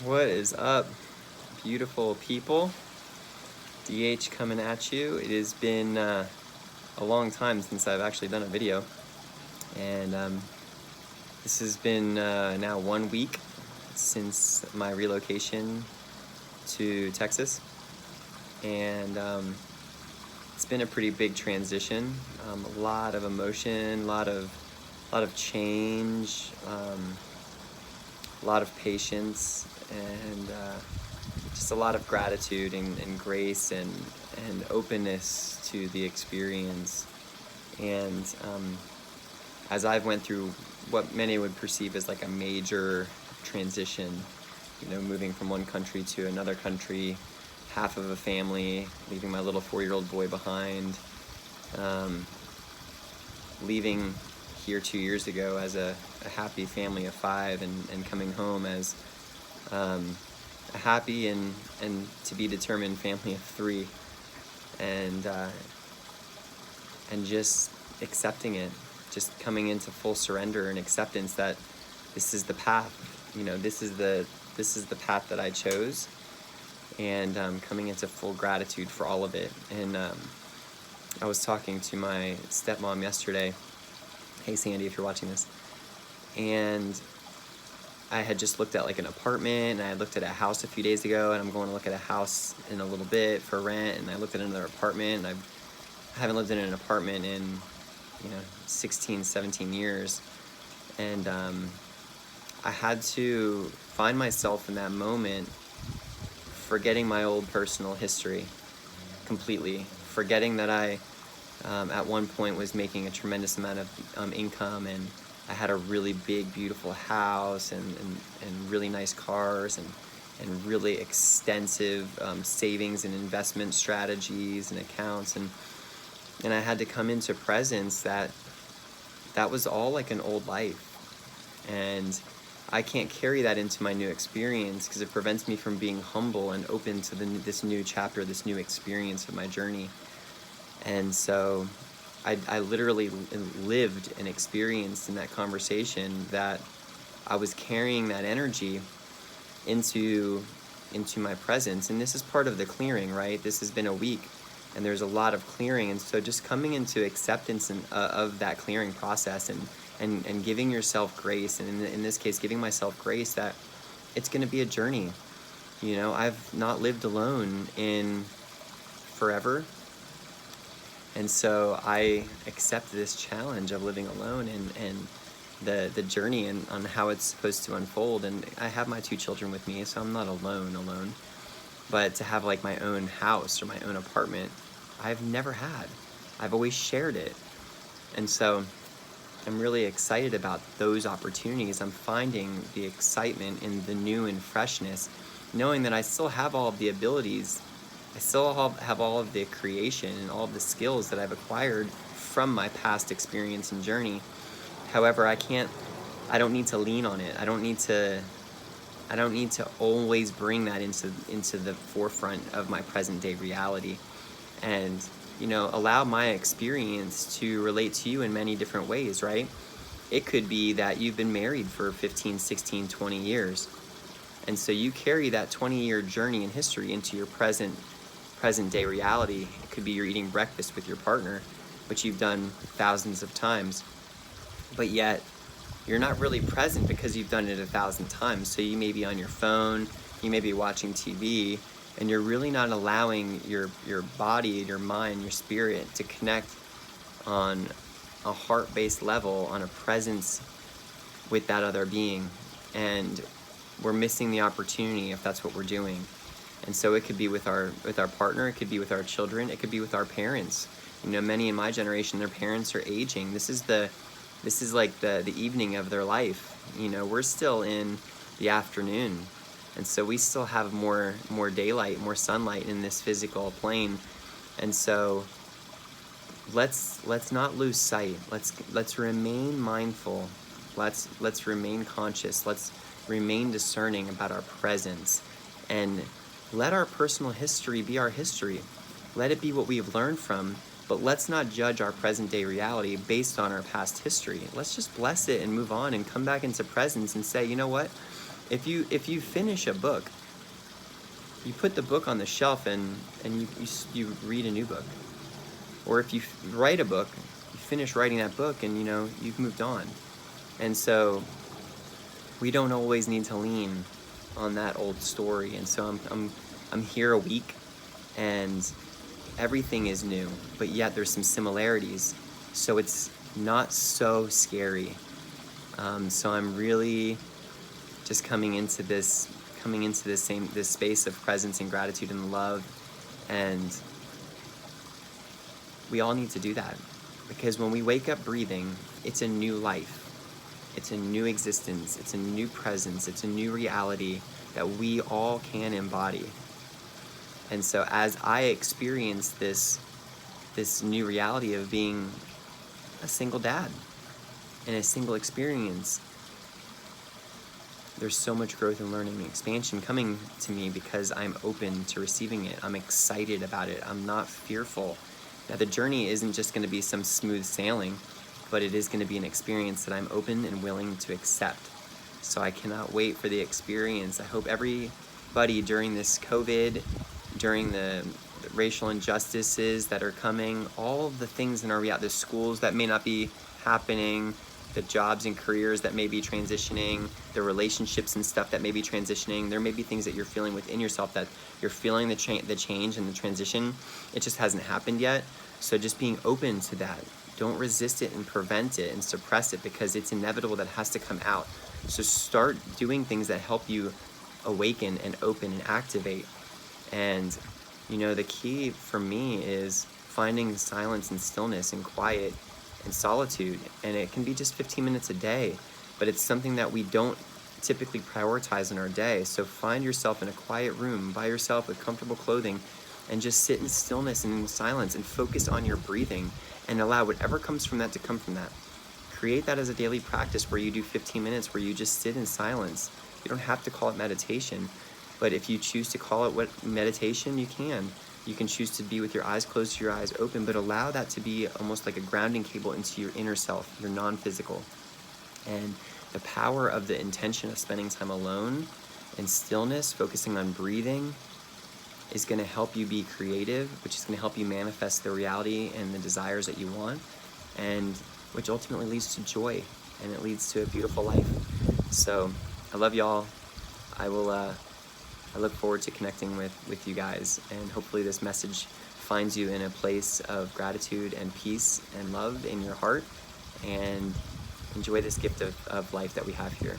What is up, beautiful people? DH coming at you. It has been a long time since I've actually done a video, and this has been now 1 week since my relocation to Texas, and it's been a pretty big transition. A lot of emotion, a lot of change, a lot of patience, and just a lot of gratitude and grace and openness to the experience. And as I've went through what many would perceive as like a major transition, moving from one country to another country, half of a family, leaving my little 4-year-old boy behind, leaving here 2 years ago as a happy family of 5, and coming home as a happy and to be determined family of 3, and just accepting it, just coming into full surrender and acceptance that this is the path. This is the path that I chose, and coming into full gratitude for all of it. And I was talking to my stepmom yesterday. Hey Sandy, if you're watching this. And I had just looked at like an apartment, and I had looked at a house a few days ago, and I'm going to look at a house in a little bit for rent, and I looked at another apartment, and I haven't lived in an apartment in 16, 17 years. And I had to find myself in that moment forgetting my old personal history completely, forgetting that I at one point was making a tremendous amount of income, and I had a really big, beautiful house and really nice cars and really extensive savings and investment strategies and accounts, and I had to come into presence that was all like an old life, and I can't carry that into my new experience because it prevents me from being humble and open to this new chapter, this new experience of my journey. And so I literally lived and experienced in that conversation that I was carrying that energy into my presence. And this is part of the clearing, right? This has been a week, and there's a lot of clearing. And so just coming into acceptance of that clearing process, and giving yourself grace, and in this case, giving myself grace that it's going to be a journey. I've not lived alone in forever. And so I accept this challenge of living alone, and the journey and on how it's supposed to unfold. And I have my 2 children with me, so I'm not alone. But to have like my own house or my own apartment, I've never had. I've always shared it. And so I'm really excited about those opportunities. I'm finding the excitement in the new and freshness, knowing that I still have all of the abilities. I still have all of the creation and all of the skills that I've acquired from my past experience and journey. However, I don't need to lean on it. I don't need to always bring that into the forefront of my present day reality. And allow my experience to relate to you in many different ways, right? It could be that you've been married for 15, 16, 20 years. And so you carry that 20-year journey in history into your present day reality. It could be you're eating breakfast with your partner, which you've done thousands of times, but yet you're not really present because you've done it 1,000 times. So you may be on your phone, you may be watching TV, and you're really not allowing your body, your mind, your spirit to connect on a heart-based level, on a presence with that other being. And we're missing the opportunity if that's what we're doing. And so it could be with our partner, it could be with our children, it could be with our parents. Many in my generation, their parents are aging. This is like the evening of their life. We're still in the afternoon. And so we still have more daylight, more sunlight in this physical plane. And so let's not lose sight. Let's remain mindful. Let's remain conscious. Let's remain discerning about our presence, and let our personal history be our history. Let it be what we've learned from, but let's not judge our present day reality based on our past history. Let's just bless it and move on and come back into presence and say, you know what? if you finish a book, you put the book on the shelf and you read a new book. Or if you write a book, you finish writing that book and you've moved on. And so we don't always need to lean on that old story. And so I'm here a week and everything is new, but yet there's some similarities. So it's not so scary. So I'm really just coming into this space of presence and gratitude and love. And we all need to do that, because when we wake up breathing, it's a new life. It's a new existence. It's a new presence. It's a new reality that we all can embody. And so as I experience this new reality of being a single dad in a single experience, there's so much growth and learning and expansion coming to me because I'm open to receiving it. I'm excited about it. I'm not fearful. Now, the journey isn't just going to be some smooth sailing, but it is going to be an experience that I'm open and willing to accept. So I cannot wait for the experience. I hope everybody during this COVID, during the racial injustices that are coming, all of the things in our reality, the schools that may not be happening, the jobs and careers that may be transitioning, the relationships and stuff that may be transitioning. There may be things that you're feeling within yourself that you're feeling the change and the transition. It just hasn't happened yet. So just being open to that. Don't resist it and prevent it and suppress it, because it's inevitable that has to come out. So start doing things that help you awaken and open and activate. And the key for me is finding silence and stillness and quiet and solitude. And it can be just 15 minutes a day, but it's something that we don't typically prioritize in our day. So find yourself in a quiet room by yourself with comfortable clothing and just sit in stillness and in silence and focus on your breathing and allow whatever comes from that to come from that. Create that as a daily practice where you do 15 minutes where you just sit in silence. You don't have to call it meditation, but if you choose to call it what meditation, you can. You can choose to be with your eyes closed, your eyes open, but allow that to be almost like a grounding cable into your inner self, your non-physical. And the power of the intention of spending time alone in stillness, focusing on breathing, is going to help you be creative, which is going to help you manifest the reality and the desires that you want, and which ultimately leads to joy, and it leads to a beautiful life. So I love y'all. I look forward to connecting with you guys, and hopefully this message finds you in a place of gratitude and peace and love in your heart, and enjoy this gift of life that we have here.